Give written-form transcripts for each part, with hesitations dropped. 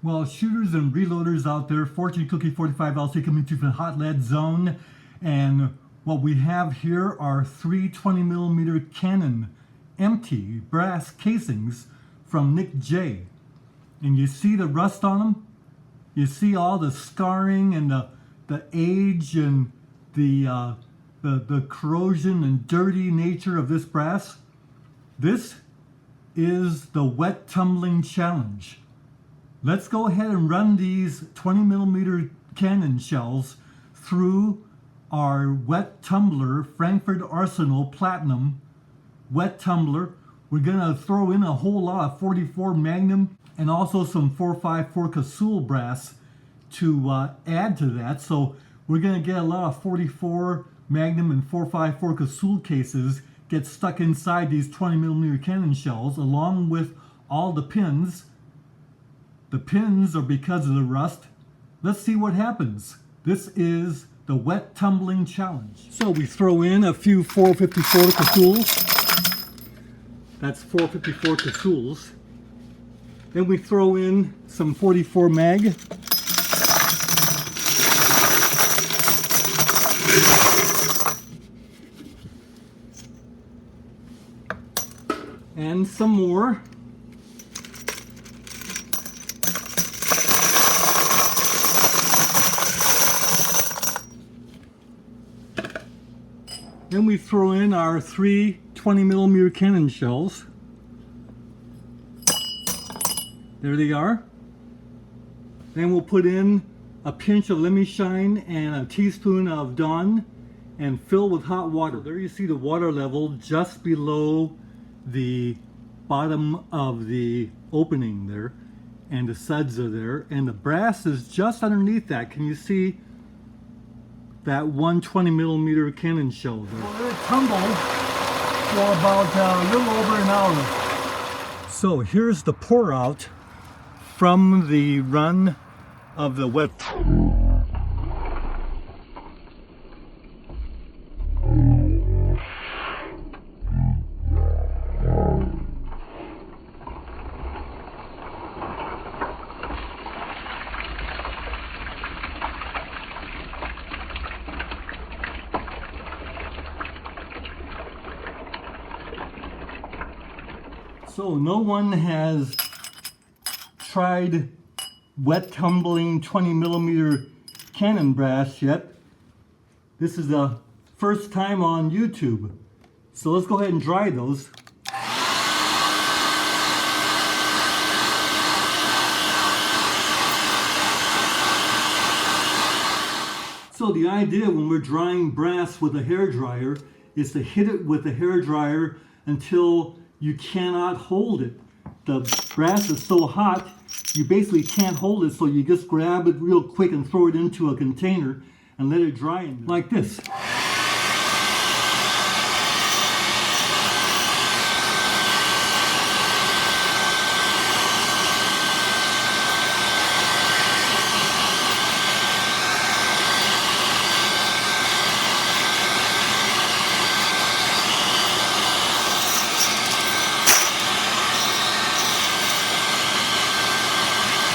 Well, shooters and reloaders out there, Fortune Cookie 45 LC coming to you from the hot lead zone. And what we have here are three 20mm Canon empty brass casings from Nick J. And you see the rust on them? You see all the scarring and the age and the corrosion and dirty nature of this brass? This is the wet tumbling challenge. Let's go ahead and run these 20mm Canon shells through our wet tumbler, Frankford Arsenal Platinum wet tumbler. We're gonna throw in a whole lot of 44 Magnum and also some 454 Casull brass to add to that. So we're gonna get a lot of 44 Magnum and 454 Casull cases get stuck inside these 20mm Canon shells along with all the pins. The pins are because of the rust. Let's see what happens. This is the wet tumbling challenge. So we throw in a few 454 Casulls. That's 454 Casulls. Then we throw in some 44 mag. And some more. Then we throw in our three 20mm Canon shells. There they are. Then we'll put in a pinch of Lemmy Shine and a teaspoon of Dawn and fill with hot water. There you see the water level just below the bottom of the opening there, and the suds are there, and the brass is just underneath that. Can you see that 120mm Canon shell there? Well, it tumbled for about a little over an hour. So here's the pour out from the run of the wet. So no one has tried wet tumbling 20mm Canon brass yet. This is the first time on YouTube. So let's go ahead and dry those. So the idea when we're drying brass with a hairdryer is to hit it with the hairdryer until you cannot hold it. The brass is so hot, you basically can't hold it, so you just grab it real quick and throw it into a container and let it dry in there. Like this.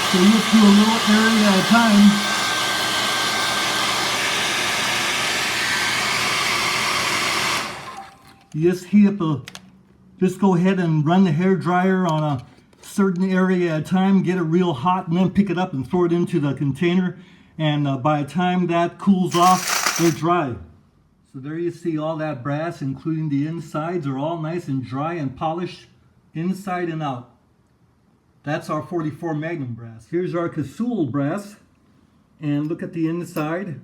So you just do a little area at a time. You just heat up just go ahead and run the hair dryer on a certain area at a time, get it real hot, and then pick it up and throw it into the container. And by the time that cools off, they're dry. So there you see all that brass, including the insides, are all nice and dry and polished inside and out. That's our 44 Magnum brass. Here's our Casull brass, and look at the inside.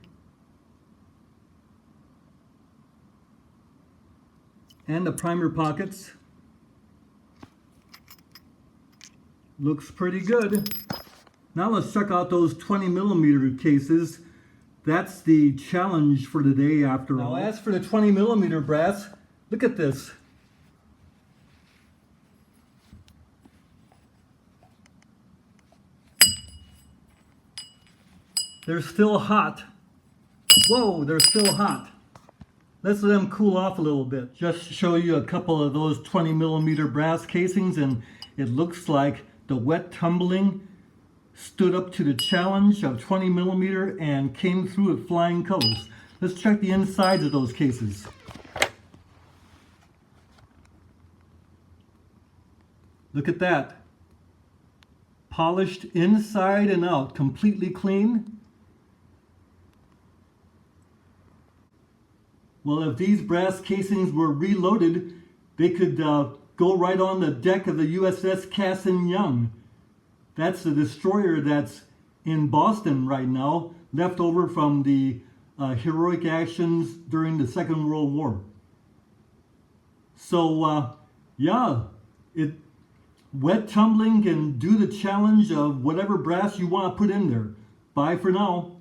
And the primer pockets. Looks pretty good. Now let's check out those 20mm cases. That's the challenge for the day after all. Now as for the 20mm brass, look at this. They're still hot. Whoa, they're still hot. Let's let them cool off a little bit. Just to show you a couple of those 20mm brass casings, and it looks like the wet tumbling stood up to the challenge of 20 millimeter and came through with flying colors. Let's check the insides of those cases. Look at that. Polished inside and out, completely clean. Well, if these brass casings were reloaded, they could go right on the deck of the USS Cassin Young. That's the destroyer that's in Boston right now, left over from the heroic actions during the Second World War. So, yeah, wet tumbling can do the challenge of whatever brass you want to put in there. Bye for now.